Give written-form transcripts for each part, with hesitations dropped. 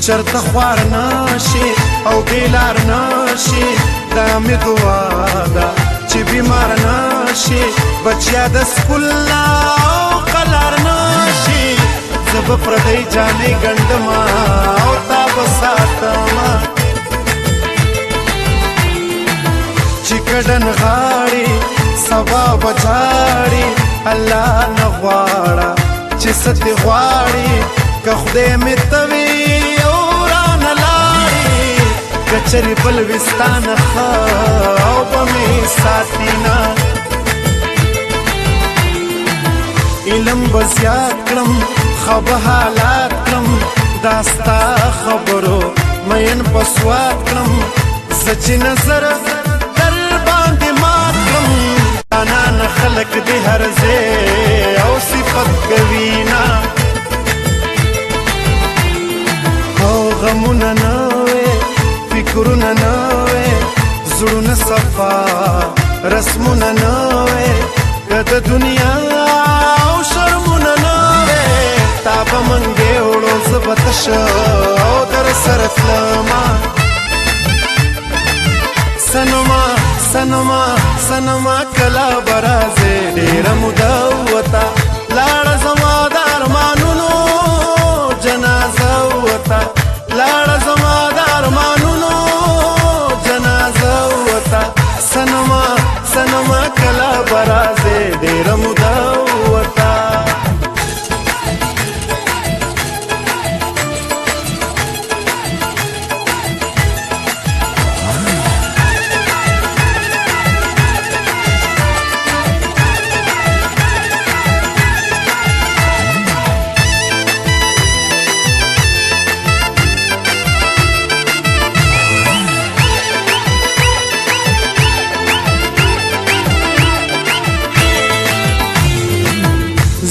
چرته خوار نشي او بیلار نشي دا می دعا ده چې بیمار نشي بچیا د سکول او قلار نشي زه به پردی جامې ګنډما او تا به ساتما چې کډن غاړي سبا بجاړي الله نه غواړه چې ستې غواړي که خدای مې توي کچری بل وستان خو بمی ساتینا علم بزیاد کرم خب حالات کرم داستا خبرو مین پسوات کرم سچی نظر در باندې مات کرم دانا نخلق دی هر زی او صفت کوینا او غمونا فکرونه نوې زړونه صفا رسمونه نوې که د دنیا او شرمونه نوې تا به منګې وړو زه به تشه او در سره تلما سنما کله به راځې ډېره موده وته لاړه زما د ارمانونو جنازه وته لاړه زما د ارمانونو سنما کلا برازه ډېره موده وته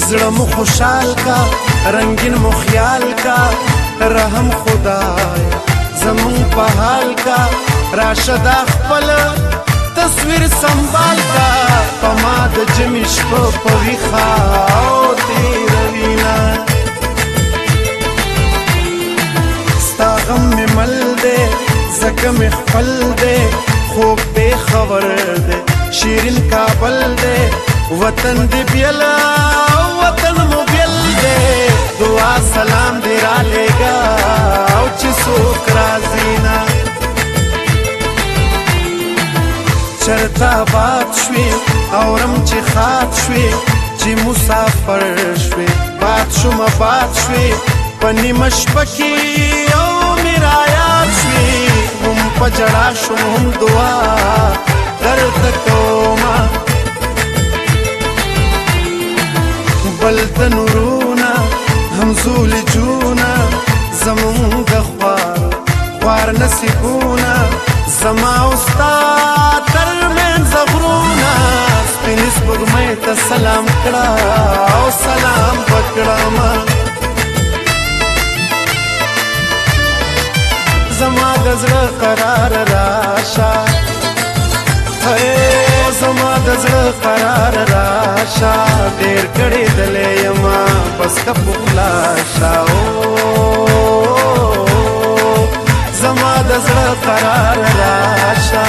زړه مو خوشحال کا رنگین مو خیال کا رحم خدای زمون په حال کا راشد خپل تصویر سنبال کا پما د جمی شپه په ویخا او تیروینا ستا غم می مل دے زکه می خپل دے خوب بے خبر دے شیرین کابل دے وطن دی بیلا وطن مو بیل دے دعا سلام دی را لے گا او چې څوک راځي نه چرته باد شوي اورم چې خات شوي چې مسافر شوي باد شومه باد شوي په نیمه شپه کې او میرا یاد شوي هم په جړا شوم هم دعا درته کومه بل د نورونه همزول جونا زمون د خوار نصیبونه زما استاد ترمن زغرونا سپین سپوږمۍ ته سلام کړه او سلام پکړه زما د زړه قرار راشه زما د زړه قرار راشه ډېر کړې دلې یما بس که پخلا شه زما د زړه قرار راشه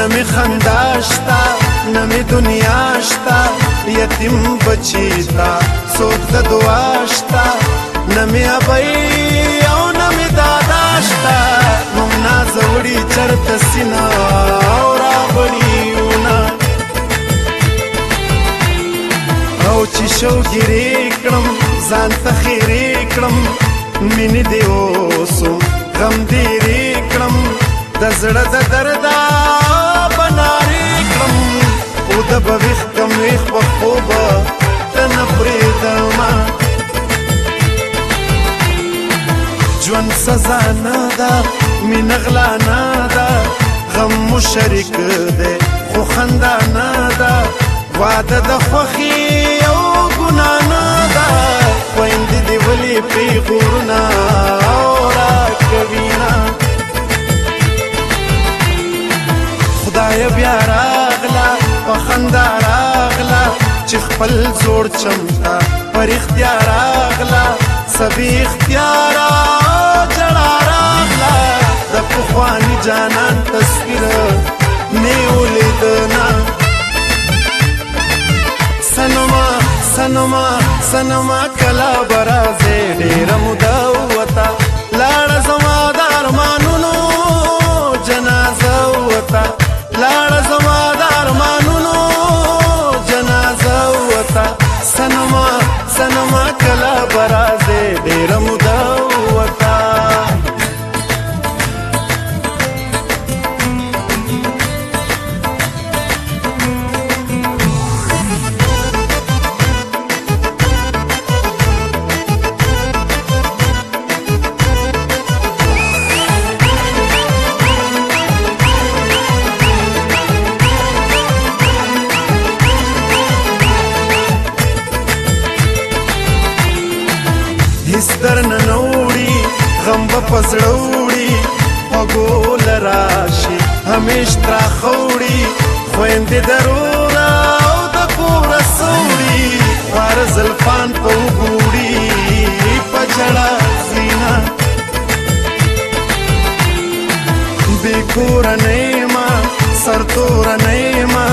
نمی خنداشتا نمی دنیاشتا یتیم بچی تا څوک د دعا شتا نه مې ابۍ او نه مې دادا شتا ممنا زوړي چرته سینه او راوړي او چې شوګیرې کړم ځان ته خیرې کړم مینې دې اوسم غم دې رې کړم د زړه د دردا بنارې کړم او د به ویښ کم ویښ په خوبه ته نه پرېږدمه ژوند سزا نه ده مینه غلا نه ده غم مو شریک دی خو خندا نه ده واده د خوښي او ګناه نه ده خویندې دې ولې پیغورونه او راکوینه خدایه بیا راغله په خندا راغله چې خپل زوړ چمتا پر اختیار راغله سبي اختیاره جړا راغله د پخواني جانان تصویر مې ولیدنه سنما کلا برازه ډیره موده وته لاړه زما د ارمانونو جنازه وته لاړه زما د ارمانونو جنازه وته سنما کلا برازه ډیره موده وته هیڅ درنه نه وړي غم به په زړه وړي خوږو لراشي همیش تراخه وړي خویندې دروره او د کوره سوړي خواره زلفان په وګوړي په ژړا زینه بې کوره نه یمه سرتوره نه یمه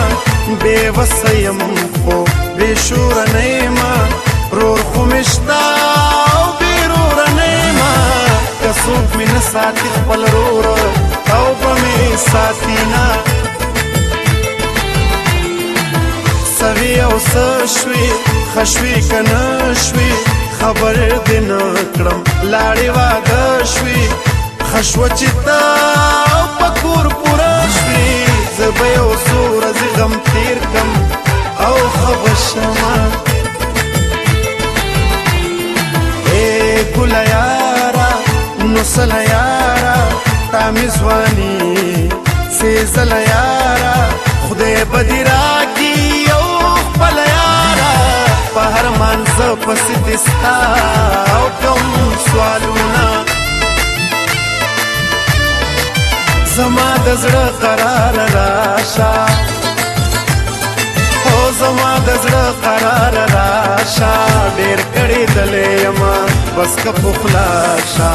بې وسه یم خو بې شوره نه یمه رور خو مې شته څوک مې نه ساتي خپل روره او به مې ساتي نه سوي او څه شوې ښه شوې که نه شوې خبر دې نه کړم لاړې واده شوې ښه شوه چې ته او په کور پوره شوې زه به یو څو ورځې غم تېر کړم او ښه به شمه ګله یاره نو سله یاره تا مې ځواني سېزله یاره خدای به دې راکړي یو خپله یاره په هر مانځه پسې دې ستا او کوم سوالونه زما د زړه قرار راشه او زما د زړه قرار راشه ډېر کړېدلی یمه بس که پخلا شه